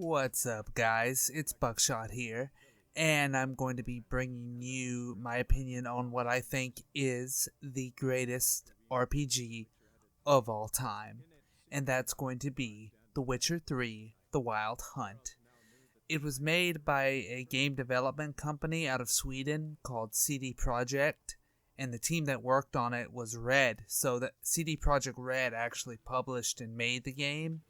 What's up, guys? It's Buckshot here, and I'm going to be bringing you my opinion on what I think is the greatest RPG of all time, and that's going to be The Witcher 3: The Wild Hunt. It was made by a game development company out of Sweden called CD Projekt, and the team that worked on it was Red, so that CD Projekt Red actually published and made the game.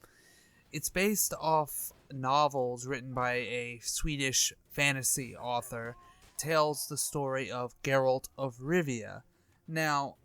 It's based off novels written by a Swedish fantasy author. Tells the story of Geralt of Rivia. Now,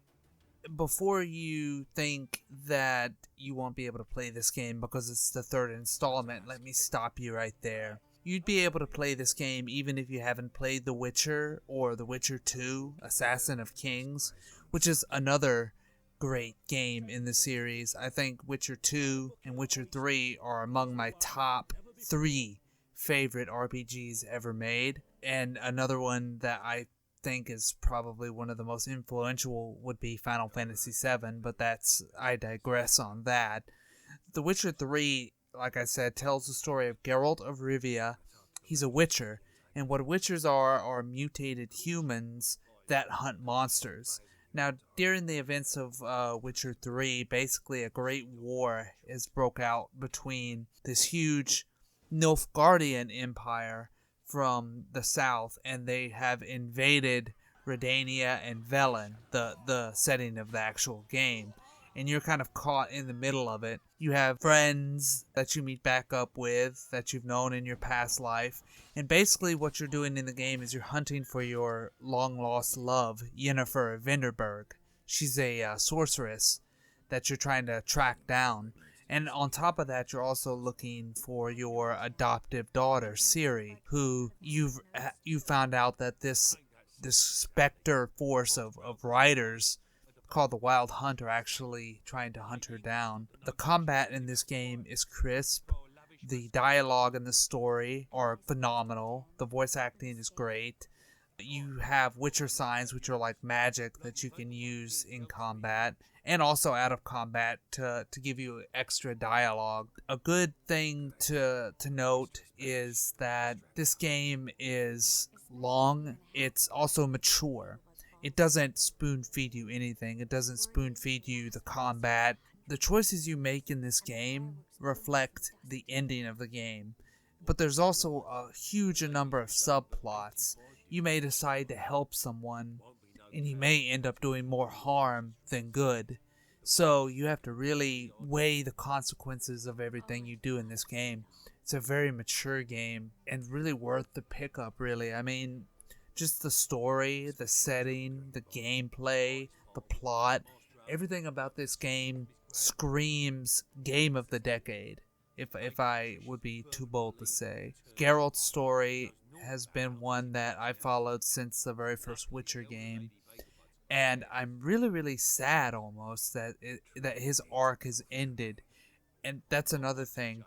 before you think that you won't be able to play this game because it's the third installment, let me stop you right there. You'd be able to play this game even if you haven't played The Witcher or The Witcher 2: Assassin of Kings, which is another great game in the series. I think Witcher 2 and Witcher 3 are among my top 3 favorite RPGs ever made. And another one that I think is probably one of the most influential would be Final Fantasy VII, but I digress on that. The Witcher 3, like I said, tells the story of Geralt of Rivia. He's a witcher, and what witchers are mutated humans that hunt monsters. Now, during the events of Witcher 3, basically a great war has broke out between this huge Nilfgaardian empire from the south, and they have invaded Redania and Velen, the setting of the actual game. And you're kind of caught in the middle of it. You have friends that you meet back up with that you've known in your past life. And basically what you're doing in the game is you're hunting for your long-lost love, Yennefer Venderberg. She's a sorceress that you're trying to track down. And on top of that, you're also looking for your adoptive daughter, Ciri, who you found out that this specter force of riders called the Wild Hunt are actually trying to hunt her down. The combat in this game is crisp. The dialogue and the story are phenomenal. The voice acting is great. You have Witcher signs, which are like magic that you can use in combat and also out of combat to give you extra dialogue. A good thing to note is that this game is long. It's also mature. It doesn't spoon feed you anything. It doesn't spoon feed you the combat. The choices you make in this game reflect the ending of the game. But there's also a huge number of subplots. You may decide to help someone, and you may end up doing more harm than good. So you have to really weigh the consequences of everything you do in this game. It's a very mature game and really worth the pickup, really. I mean, just the story, the setting, the gameplay, the plot, everything about this game screams game of the decade, if I would be too bold to say. Geralt's story has been one that I followed since the very first Witcher game, and I'm really, really sad almost that his arc has ended. And that's another thing.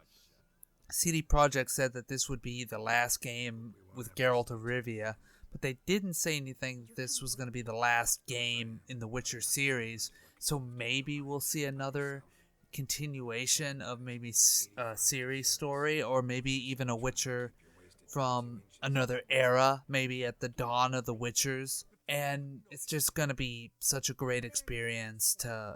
CD Projekt said that this would be the last game with Geralt of Rivia, but they didn't say anything that this was going to be the last game in the Witcher series. So maybe we'll see another continuation of maybe a series story, or maybe even a Witcher from another era, maybe at the dawn of the Witchers. And it's just going to be such a great experience to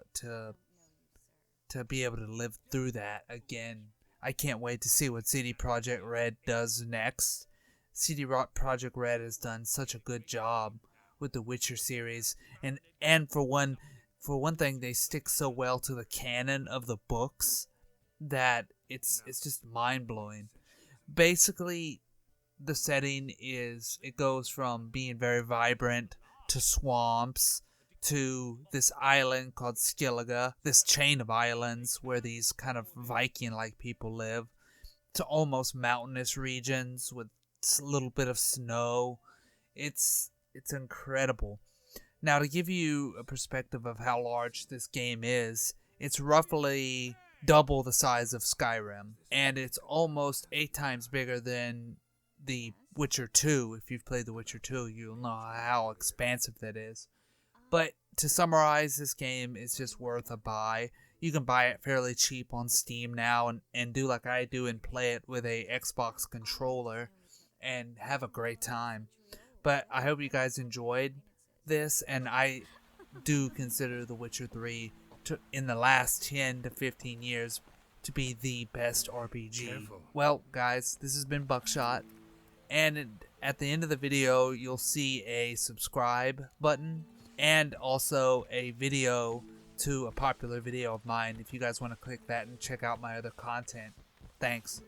be able to live through that again. I can't wait to see what CD Projekt Red does next. CD Projekt Red has done such a good job with the Witcher series, and for one thing, they stick so well to the canon of the books that it's just mind blowing. Basically, the setting it goes from being very vibrant to swamps to this island called Skellige, this chain of islands where these kind of Viking-like people live, to almost mountainous regions with a little bit of snow. It's incredible. Now, to give you a perspective of how large this game is, it's roughly double the size of Skyrim, and it's almost 8 times bigger than The Witcher 2. If you've played The Witcher 2, you'll know how expansive that is. But to summarize, this game is just worth a buy. you can buy it fairly cheap on Steam now and do like I do and play it with a Xbox controller and have a great time. But I hope you guys enjoyed this, and I do consider The Witcher 3 in the last 10 to 15 years to be the best RPG. Careful. Well, guys, this has been Buckshot, and at the end of the video, you'll see a subscribe button and also a video to a popular video of mine if you guys want to click that and check out my other content. Thanks.